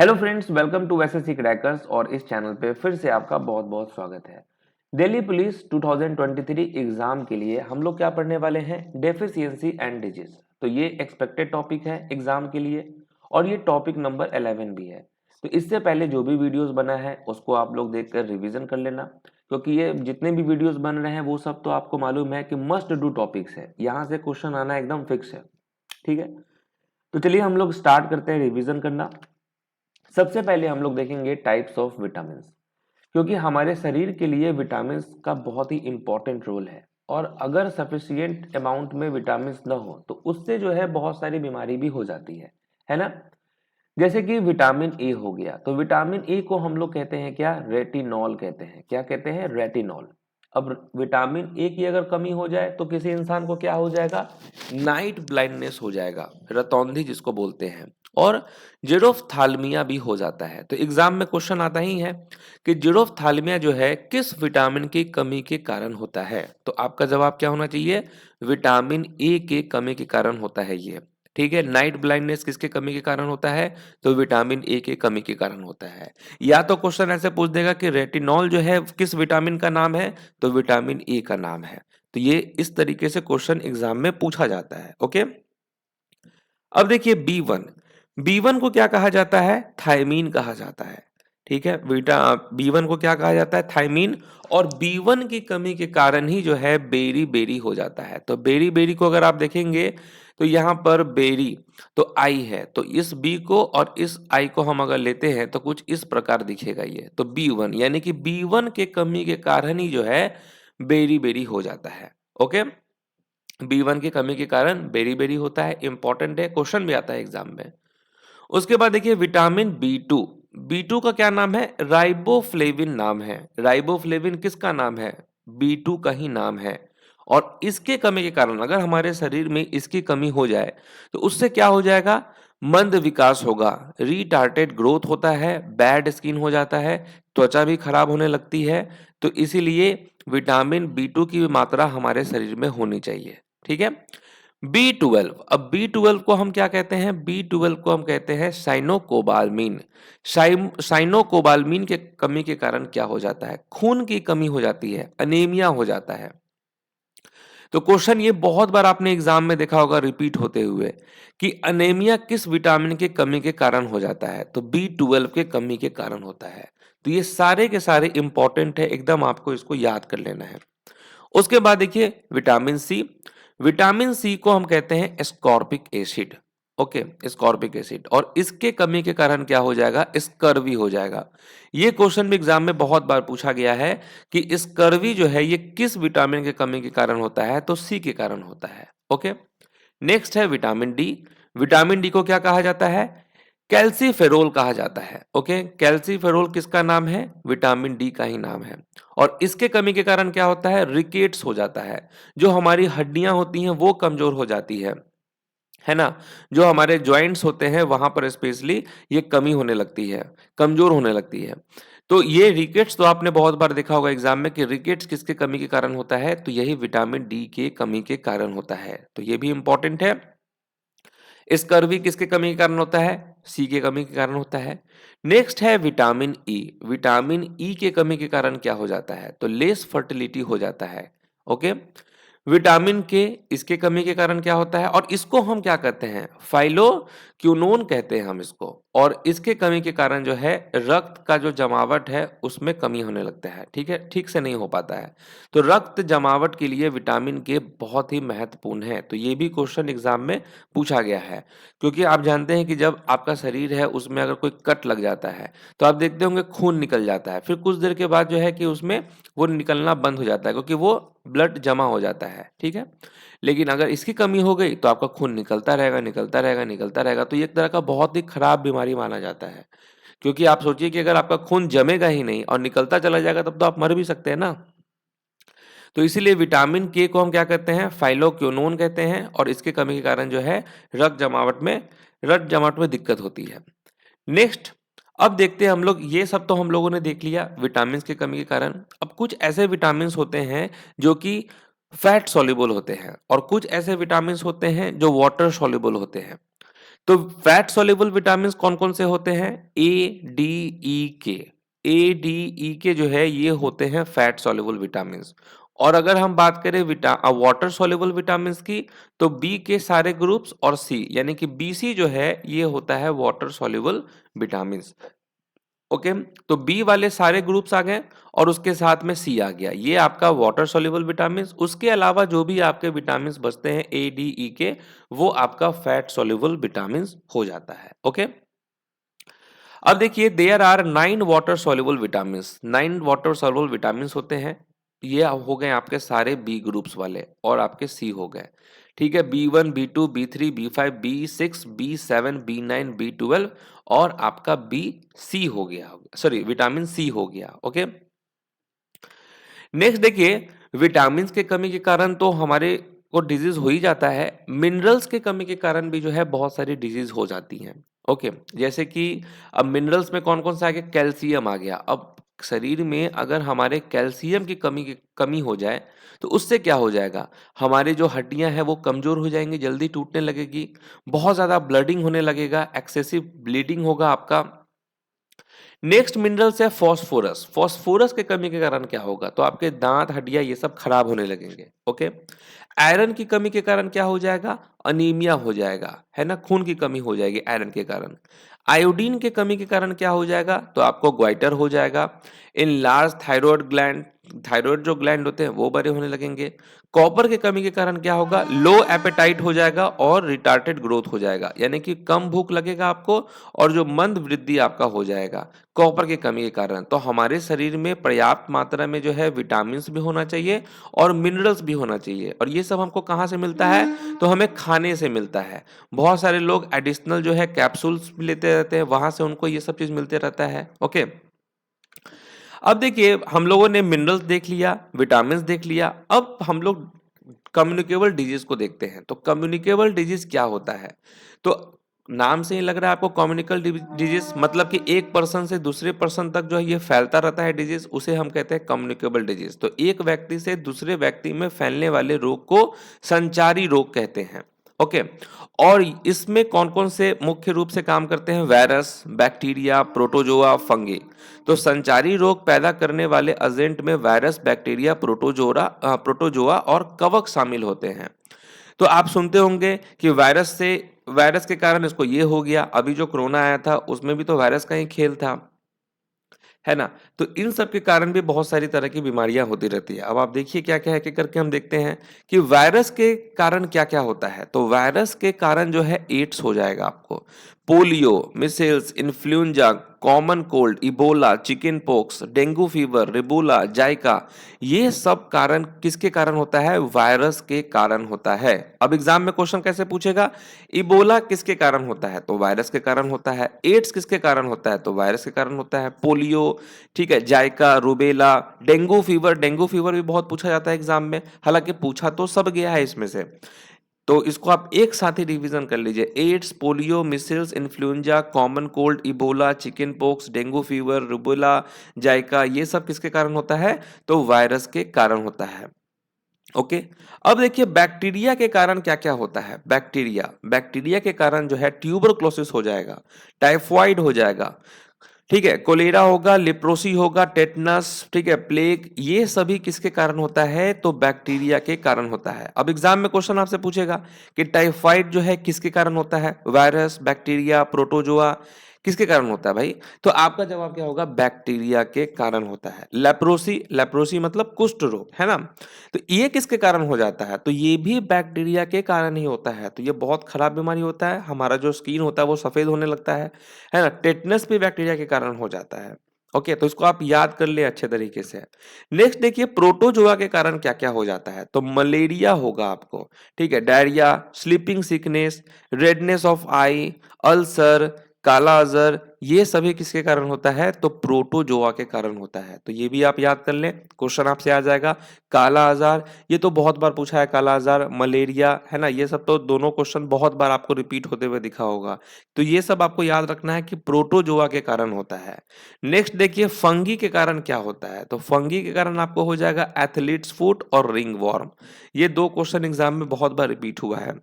Hello friends, welcome to SSC crackers. और इस channel पे फिर से आपका बहुत बहुत स्वागत है। दिल्ली पुलिस 2023 एग्जाम के लिए हम लोग क्या पढ़ने वाले हैं? Deficiency and disease. तो ये एक्सपेक्टेड टॉपिक है एग्जाम के लिए और ये टॉपिक नंबर 11 भी है। तो इससे पहले जो भी वीडियोस बना है उसको आप लोग देखकर रिवीजन कर लेना, क्योंकि ये जितने भी वीडियोस बन रहे हैं वो सब तो आपको मालूम है कि मस्ट डू टॉपिक्स है, यहाँ से क्वेश्चन आना एकदम फिक्स है। ठीक है, तो चलिए हम लोग स्टार्ट करते हैं रिवीजन करना। सबसे पहले हम लोग देखेंगे टाइप्स ऑफ विटामिन, क्योंकि हमारे शरीर के लिए विटामिन का बहुत ही इंपॉर्टेंट रोल है। और अगर सफिशियंट अमाउंट में विटामिन न हो तो उससे जो है बहुत सारी बीमारी भी हो जाती है ना। जैसे कि विटामिन ए हो गया, तो विटामिन ए को हम लोग कहते हैं क्या? रेटिनॉल कहते हैं। क्या कहते हैं? रेटिनॉल। अब विटामिन ए की अगर कमी हो जाए तो किसी इंसान को क्या हो जाएगा? नाइट ब्लाइंडनेस हो जाएगा, रतौंधी जिसको बोलते हैं, और जीरोफ्थाल्मिया भी हो जाता है। तो एग्जाम में क्वेश्चन आता ही है कि जीरोफ्थाल्मिया जो है किस विटामिन की कमी के कारण होता है। तो आपका जवाब क्या होना चाहिए? विटामिन ए के कमी के कारण होता है ये। ठीक है, नाइट ब्लाइंडनेस किसके कमी के कारण होता है? तो विटामिन ए के कमी के कारण होता है। या तो क्वेश्चन ऐसे पूछ देगा कि रेटिनॉल जो है किस विटामिन का नाम है? तो विटामिन ए का नाम है। तो ये इस तरीके से क्वेश्चन एग्जाम में पूछा जाता है। ओके, अब देखिए बी वन को क्या कहा जाता है? थायमीन कहा जाता है। ठीक है, बी वन को क्या कहा जाता है? थायमीन। और बी वन की कमी के कारण ही जो है बेरी बेरी हो जाता है। तो बेरी बेरी को अगर आप देखेंगे तो यहाँ पर बेरी तो आई है, तो इस बी को और इस आई को हम अगर लेते हैं तो कुछ इस प्रकार दिखेगा ये। तो बी वन यानी कि बी वन के कमी के कारण ही जो है बेरी बेरी हो जाता है। ओके, बी वन की कमी के कारण बेरी बेरी होता है, इंपॉर्टेंट है, क्वेश्चन भी आता है एग्जाम में। उसके बाद देखिए विटामिन बी टू का क्या नाम है? राइबोफ्लेविन नाम है। राइबोफ्लेविन किसका नाम है? बी टू का ही नाम है। और इसके कमी के कारण अगर हमारे शरीर में इसकी कमी हो जाए तो उससे क्या हो जाएगा? मंद विकास होगा, रिटार्टेड ग्रोथ होता है, बैड स्किन हो जाता है, त्वचा भी खराब होने लगती है। तो इसीलिए विटामिन बी टू की मात्रा हमारे शरीर में होनी चाहिए। ठीक है, बी 12। अब बी 12 को हम क्या कहते हैं? बी 12 को हम कहते हैं साइनोकोबाल्मीन। साइनोकोबाल्मीन के कमी के कारण क्या हो जाता है? खून की कमी हो जाती है, अनीमिया हो जाता है। तो क्वेश्चन ये बहुत बार आपने एग्जाम में देखा होगा रिपीट होते हुए कि अनीमिया किस विटामिन के कमी के कारण हो जाता है? तो बी 12 के कमी के कारण होता है। तो ये सारे के सारे इंपॉर्टेंट है, एकदम आपको इसको याद कर लेना है। उसके बाद देखिए विटामिन सी को हम कहते हैं ascorbic acid. Okay, ascorbic acid, और इसके कमी के कारण क्या हो जाएगा? स्कर्वी हो जाएगा। ये क्वेश्चन भी एग्जाम में बहुत बार पूछा गया है कि स्कर्वी जो है ये किस विटामिन के कमी के कारण होता है? तो सी के कारण होता है। ओके, नेक्स्ट है विटामिन डी को क्या कहा जाता है? कैल्सीफेरोल कहा जाता है। ओके, कैल्सीफेरोल किसका नाम है? विटामिन डी का ही नाम है। और इसके कमी के कारण क्या होता है? रिकेट्स हो जाता है। जो हमारी हड्डियां होती हैं वो कमजोर हो जाती है ना। जो हमारे जॉइंट्स होते हैं वहां पर स्पेशली ये कमी होने लगती है, कमजोर होने लगती है। तो ये रिकेट्स तो आपने बहुत बार देखा होगा एग्जाम में कि रिकेट्स किसके कमी के कारण होता है? तो यही विटामिन डी के कमी के कारण होता है। तो ये भी इंपॉर्टेंट है। स्कर्वी किसके कमी के कारण होता है? सी के कमी के कारण होता है। नेक्स्ट है विटामिन ई के कमी के कारण क्या हो जाता है? तो लेस फर्टिलिटी हो जाता है। ओके, विटामिन के इसके कमी के कारण क्या होता है? और इसको हम क्या कहते हैं? फाइलोक्विनोन कहते हैं हम इसको। और इसके कमी के कारण जो है रक्त का जो जमावट है उसमें कमी होने लगता है। ठीक है, ठीक से नहीं हो पाता है। तो रक्त जमावट के लिए विटामिन के बहुत ही महत्वपूर्ण है। तो ये भी क्वेश्चन एग्जाम में पूछा गया है, क्योंकि आप जानते हैं कि जब आपका शरीर है उसमें अगर कोई कट लग जाता है तो आप देखते होंगे खून निकल जाता है, फिर कुछ देर के बाद जो है कि उसमें वो निकलना बंद हो जाता है, क्योंकि वो ब्लड जमा हो जाता है। ठीक है, लेकिन अगर इसकी कमी हो गई तो आपका खून निकलता रहेगा, निकलता रहेगा, निकलता रहेगा। तो ये एक तरह का बहुत ही खराब बीमारी माना जाता है, क्योंकि आप सोचिए कि अगर आपका खून जमेगा ही नहीं और निकलता चला जाएगा तब तो आप मर भी सकते हैं ना। तो इसीलिए विटामिन के को हम क्या कहते हैं? फाइलोक्विनोन कहते हैं। और इसके कमी के कारण जो है रक्त जमावट में दिक्कत होती है। नेक्स्ट, अब देखते हैं हम लोग, ये सब तो हम लोगों ने देख लिया विटामिन की कमी के कारण। अब कुछ ऐसे विटामिन होते हैं जो कि फैट सॉल्युबल होते हैं और कुछ ऐसे विटामिन होते हैं जो वाटर सॉल्युबल होते हैं। तो फैट सॉल्युबल विटामिन कौन कौन से होते हैं? ए डी ई के। ए डी ई के जो है ये होते हैं फैट सॉल्युबल विटामिन। और अगर हम बात करें वाटर सॉल्युबल विटामिन की, तो बी के सारे ग्रुप्स और सी यानी कि बी सी जो है ये होता है वाटर सॉल्युबल विटामिन। ओके, तो बी वाले सारे ग्रुप्स आ गए और उसके साथ में सी आ गया, ये आपका वाटर सॉल्युबल विटामिन। उसके अलावा जो भी आपके विटामिन बचते हैं ए डी ई के, वो आपका फैट सॉल्युबल विटामिन हो जाता है। ओके, अब देखिए there are 9 water soluble vitamin. 9 water soluble vitamin होते हैं। ये हो गए आपके सारे बी ग्रुप्स वाले और आपके सी हो गए। ठीक है, B1, B2, B3, B5, B6, B7, B9, B12 और आपका बी सी हो गया, सॉरी विटामिन सी हो गया। ओके, नेक्स्ट देखिए, विटामिन के कमी के कारण तो हमारे को डिजीज हो ही जाता है, मिनरल्स के कमी के कारण भी जो है बहुत सारी डिजीज हो जाती हैं। ओके, जैसे कि अब मिनरल्स में कौन कौन सा आ गया? कैल्शियम आ गया। अब शरीर में अगर हमारे कैल्शियम की कमी हो जाए तो उससे क्या हो जाएगा? हमारे जो हड्डियां हैं वो कमजोर हो जाएंगी, जल्दी टूटने लगेगी, बहुत ज्यादा ब्लडिंग होने लगेगा, एक्सेसिव ब्लीडिंग होगा आपका। नेक्स्ट मिनरल्स है फॉस्फोरस। फॉस्फोरस के कमी के कारण क्या होगा? तो आपके दांत, हड्डियां ये सब खराब होने लगेंगे। ओके, आयरन की कमी के कारण क्या हो जाएगा? अनीमिया हो जाएगा, है ना, खून की कमी हो जाएगी आयरन के कारण। आयोडीन के कमी के कारण क्या हो जाएगा? तो आपको ग्वाइटर हो जाएगा। In large thyroid gland, thyroid जो ग्लैंड होते हैं वो बड़े होने लगेंगे। कॉपर की कमी के कारण क्या होगा? लो एपेटाइट हो जाएगा और रिटार्टेड ग्रोथ हो जाएगा, यानी कि कम भूख लगेगा आपको और जो मंद वृद्धि आपका हो जाएगा कॉपर की कमी के कारण। तो हमारे शरीर में पर्याप्त मात्रा में जो है विटामिन भी होना चाहिए और मिनरल्स भी होना चाहिए, और ये सब हमको कहाँ से मिलता है? तो हमें खाने से मिलता है। बहुत सारे लोग एडिशनल जो है कैप्सूल्स भी लेते रहते हैं, वहां से उनको ये सब चीज मिलते रहता है। ओके, अब देखिए हम लोगों ने मिनरल्स देख लिया, विटामिन देख लिया, अब हम लोग कम्युनिकेबल डिजीज को देखते हैं। तो कम्युनिकेबल डिजीज क्या होता है? तो नाम से ही लग रहा है आपको, कम्युनिकल डिजीज मतलब कि एक पर्सन से दूसरे पर्सन तक जो है ये फैलता रहता है डिजीज, उसे हम कहते हैं कम्युनिकेबल डिजीज। तो एक व्यक्ति से दूसरे व्यक्ति में फैलने वाले रोग को संचारी रोग कहते हैं। ओके, और इसमें कौन कौन से मुख्य रूप से काम करते हैं? Virus, bacteria, protozoa, fungi. तो संचारी रोग पैदा करने वाले एजेंट में वायरस, बैक्टीरिया, प्रोटोजोआ और कवक शामिल होते हैं। तो आप सुनते होंगे कि वायरस के कारण इसको ये हो गया, अभी जो कोरोना आया था उसमें भी तो वायरस का ही खेल था, है ना। तो इन सब के कारण भी बहुत सारी तरह की बीमारियां होती रहती है। अब आप देखिए क्या क्या है कि करके हम देखते हैं कि वायरस के कारण क्या क्या होता है। तो वायरस के कारण जो है एड्स हो जाएगा आपको, polio, measles, influenza, common cold, Ebola, chicken pox, dengue fever, rubella, Zika, ये सब कारण किसके कारण होता है? वायरस के कारण होता है। अब एग्जाम में क्वेश्चन कैसे पूछेगा? इबोला किसके कारण होता है? तो वायरस के कारण होता है। एड्स किसके कारण होता है? तो वायरस के कारण होता है। पोलियो, ठीक है, जाइका, रूबेला, डेंगू फीवर भी बहुत पूछा जाता है एग्जाम में, हालांकि पूछा तो सब गया है इसमें से। तो इसको आप एक साथ ही रिवीजन कर लीजिए, AIDS, polio, measles, influenza, common cold, Ebola, chicken pox, dengue fever, rubella, Zika, ये सब किसके कारण होता है? तो वायरस के कारण होता है। ओके, अब देखिए बैक्टीरिया के कारण क्या क्या होता है। बैक्टीरिया के कारण जो है ट्यूबरक्लोसिस हो जाएगा, टाइफाइड हो जाएगा, ठीक है, कोलेरा होगा, लेप्रोसी होगा, टेटनस, ठीक है, प्लेग, ये सभी किसके कारण होता है? तो बैक्टीरिया के कारण होता है। अब एग्जाम में क्वेश्चन आपसे पूछेगा कि टाइफाइड जो है किसके कारण होता है? वायरस, बैक्टीरिया, प्रोटोजोआ, किसके कारण होता है भाई? तो आपका जवाब क्या होगा? बैक्टीरिया के कारण होता है। लेप्रोसी मतलब कुष्ठ रोग, है ना। तो ये किसके कारण हो जाता है? तो ये भी बैक्टीरिया के कारण ही होता है। तो ये बहुत खराब बीमारी होता है, हमारा जो स्किन होता है वो सफेद होने लगता है ना। टेटनस भी बैक्टीरिया के कारण हो जाता है। ओके, तो इसको आप याद कर ले अच्छे तरीके से। नेक्स्ट देखिए प्रोटोजोआ के कारण क्या क्या हो जाता है। तो मलेरिया होगा आपको, ठीक है, diarrhoea, sleeping sickness, redness of I, ulcer, काला अजहर, ये सभी किसके कारण होता है? तो प्रोटोजोआ के कारण होता है। तो ये भी आप याद कर लें, क्वेश्चन आपसे आ जाएगा। काला आजार, ये तो बहुत बार पूछा है, काला आजार, मलेरिया, है ना, ये सब तो दोनों क्वेश्चन बहुत बार आपको रिपीट होते हुए दिखा होगा। तो ये सब आपको याद रखना है कि प्रोटोजोआ के कारण होता है। नेक्स्ट देखिए फंगी के कारण क्या होता है। तो फंगी के कारण आपको हो जाएगा एथलीट्स फुट और रिंग वॉर्म। ये दो क्वेश्चन एग्जाम में बहुत बार रिपीट हुआ है।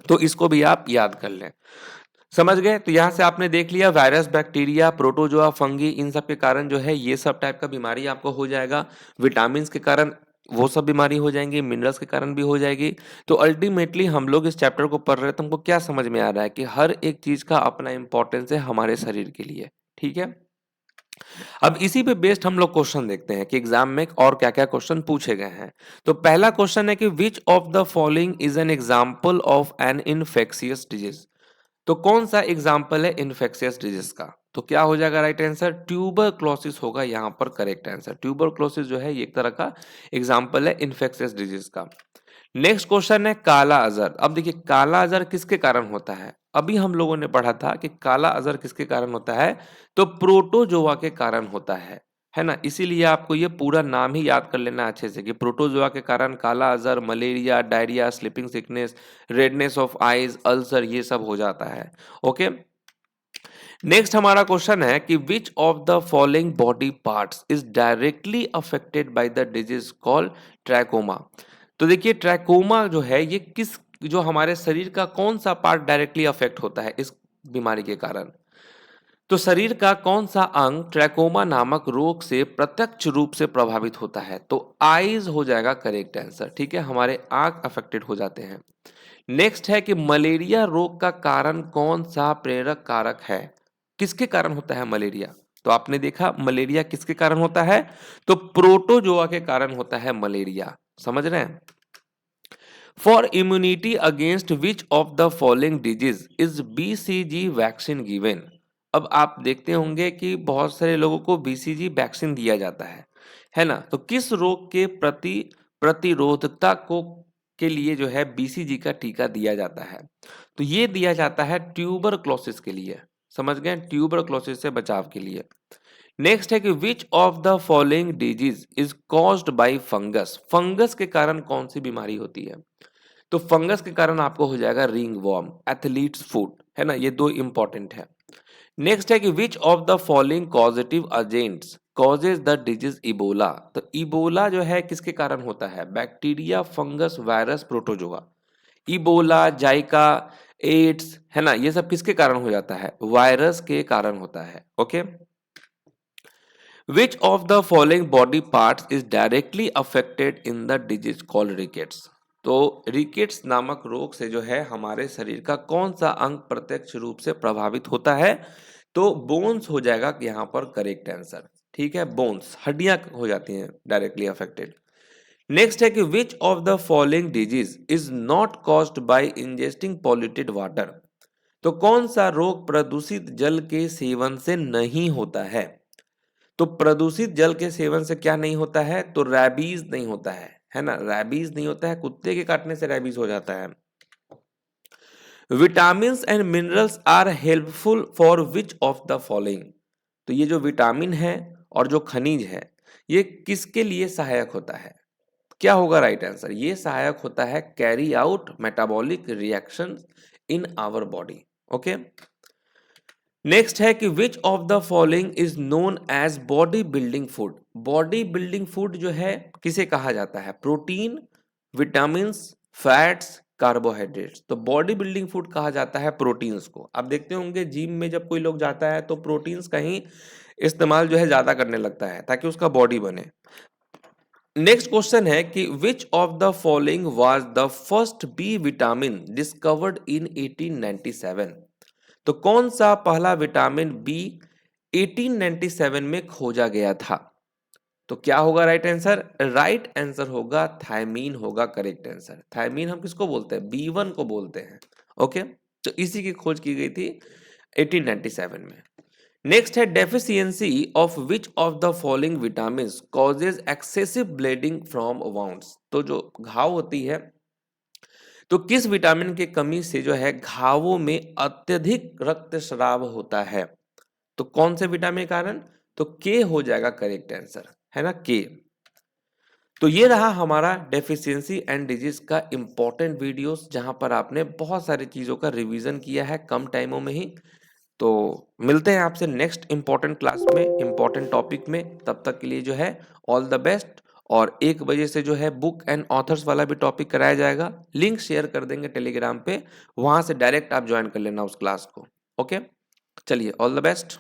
तो इसको भी आप याद कर लें। समझ गए? तो यहाँ से आपने देख लिया वायरस, बैक्टीरिया, प्रोटोजोआ, फंगी, इन सब के कारण जो है ये सब टाइप का बीमारी आपको हो जाएगा। विटामिन्स के कारण वो सब बीमारी हो जाएंगी, मिनरल्स के कारण भी हो जाएगी। तो अल्टीमेटली हम लोग इस चैप्टर को पढ़ रहे हैं तो हमको क्या समझ में आ रहा है कि हर एक चीज का अपना इंपॉर्टेंस है हमारे शरीर के लिए। ठीक है, अब इसी पे बेस्ड हम लोग क्वेश्चन देखते हैं कि एग्जाम में और क्या क्या क्वेश्चन पूछे गए हैं। तो पहला क्वेश्चन है कि which of the following is an example of an infectious disease. तो कौन सा एग्जाम्पल है इन्फेक्शियस डिजीज का? तो क्या हो जाएगा राइट आंसर? ट्यूबरक्लोसिस होगा यहाँ पर करेक्ट आंसर। ट्यूबरक्लोसिस जो है ये एक तरह का एग्जाम्पल है इन्फेक्शियस डिजीज का। नेक्स्ट क्वेश्चन है काला अजहर। अब देखिए काला अजहर किसके कारण होता है? अभी हम लोगों ने पढ़ा था कि काला अजहर किसके कारण होता है, तो प्रोटोजोआ के कारण होता है ना। इसीलिए आपको ये पूरा नाम ही याद कर लेना अच्छे से कि प्रोटोजोआ के कारण काला Azhar, malaria, diarrhoea, sleeping sickness, redness of eyes, ulcer, ये सब हो जाता है। ओके, नेक्स्ट हमारा क्वेश्चन है कि which of the following body parts is directly affected by the disease called trachoma. तो देखिए ट्रैकोमा जो है ये किस, जो हमारे शरीर का कौन सा पार्ट डायरेक्टली अफेक्ट होता है इस बीमारी के कारण? तो शरीर का कौन सा अंग ट्रैकोमा नामक रोग से प्रत्यक्ष रूप से प्रभावित होता है? तो आईज हो जाएगा करेक्ट आंसर। ठीक है, हमारे आंख अफेक्टेड हो जाते हैं। नेक्स्ट है कि मलेरिया रोग का कारण कौन सा प्रेरक कारक है? किसके कारण होता है मलेरिया? तो आपने देखा मलेरिया किसके कारण होता है, तो प्रोटोजोआ के कारण होता है मलेरिया। समझ रहे हैं? For immunity against which of the following disease is BCG vaccine given. अब आप देखते होंगे कि बहुत सारे लोगों को बीसीजी वैक्सीन दिया जाता है ना। तो किस रोग के प्रति प्रतिरोधकता को के लिए जो है बीसीजी का टीका दिया जाता है? तो ये दिया जाता है ट्यूबरक्लोसिस के लिए। समझ गए? ट्यूबरक्लोसिस से बचाव के लिए। नेक्स्ट है कि which of the following disease is caused by fungus. Fungus के कारण कौन सी बीमारी होती है? तो फंगस के कारण आपको हो जाएगा रिंग वॉर्म, एथलीट्स फुट, है ना। ये दो इंपॉर्टेंट है। नेक्स्ट है कि which of the following causative agents causes the disease Ebola. तो इबोला जो है किसके कारण होता है? Bacteria, fungus, virus, protozoa. Ebola, Zika, AIDS, है ना, ये सब किसके कारण हो जाता है? वायरस के कारण होता है। Okay, which of the following body parts is directly affected in the disease called rickets. तो रिकेट्स नामक रोग से जो है हमारे शरीर का कौन सा अंग प्रत्यक्ष रूप से प्रभावित होता है? तो बोन्स हो जाएगा यहाँ पर करेक्ट आंसर। ठीक है, बोन्स, हड्डियां हो जाती हैं डायरेक्टली अफेक्टेड। नेक्स्ट है कि which of the following disease is not caused by ingesting polluted water. तो कौन सा रोग प्रदूषित जल के सेवन से नहीं होता है? तो प्रदूषित जल के सेवन से क्या नहीं होता है? तो रैबीज नहीं होता है ना। रैबीज नहीं होता है, कुत्ते के काटने से रैबीज हो जाता है। Vitamin and minerals are helpful for which of the following. तो ये जो विटामिन है और जो खनिज है ये किसके लिए सहायक होता है? क्या होगा राइट आंसर? ये सहायक होता है carry out metabolic reaction in our body. Okay, next है कि which of the following is known as body building food. Body building food जो है किसे कहा जाता है? Protein, vitamins, fats, carbohydrates. तो बॉडी बिल्डिंग फूड कहा जाता है प्रोटीन्स को। आप देखते होंगे जिम में जब कोई लोग जाता है तो प्रोटीन्स का ही इस्तेमाल जो है ज्यादा करने लगता है ताकि उसका बॉडी बने। नेक्स्ट क्वेश्चन है कि which of the following was the first B vitamin discovered in 1897। तो कौन सा पहला विटामिन बी 1897 में खोजा गया था? तो क्या होगा राइट आंसर? राइट आंसर होगा थायमीन होगा करेक्ट आंसर। थायमीन हम किसको बोलते हैं? B1 को बोलते हैं। ओके, तो इसी की खोज की गई थी 1897 में। नेक्स्ट है deficiency of which of the following vitamin causes excessive bleeding from wounds. तो जो घाव होती है तो किस विटामिन की कमी से जो है घावों में अत्यधिक रक्तस्राव होता है? तो कौन से विटामिन के कारण? तो के हो जाएगा करेक्ट आंसर, है ना, के। तो ये रहा हमारा डेफिशिएंसी एंड डिजीज का इंपॉर्टेंट वीडियोस जहां पर आपने बहुत सारी चीजों का रिवीजन किया है कम टाइमों में ही। तो मिलते हैं आपसे नेक्स्ट इंपॉर्टेंट क्लास में इंपॉर्टेंट टॉपिक में। तब तक के लिए जो है ऑल द बेस्ट। और 1 बजे से जो है बुक एंड ऑथर्स वाला भी टॉपिक कराया जाएगा। लिंक शेयर कर देंगे टेलीग्राम पे, वहाँ से डायरेक्ट आप जॉइन कर लेना उस क्लास को। ओके, चलिए ऑल द बेस्ट।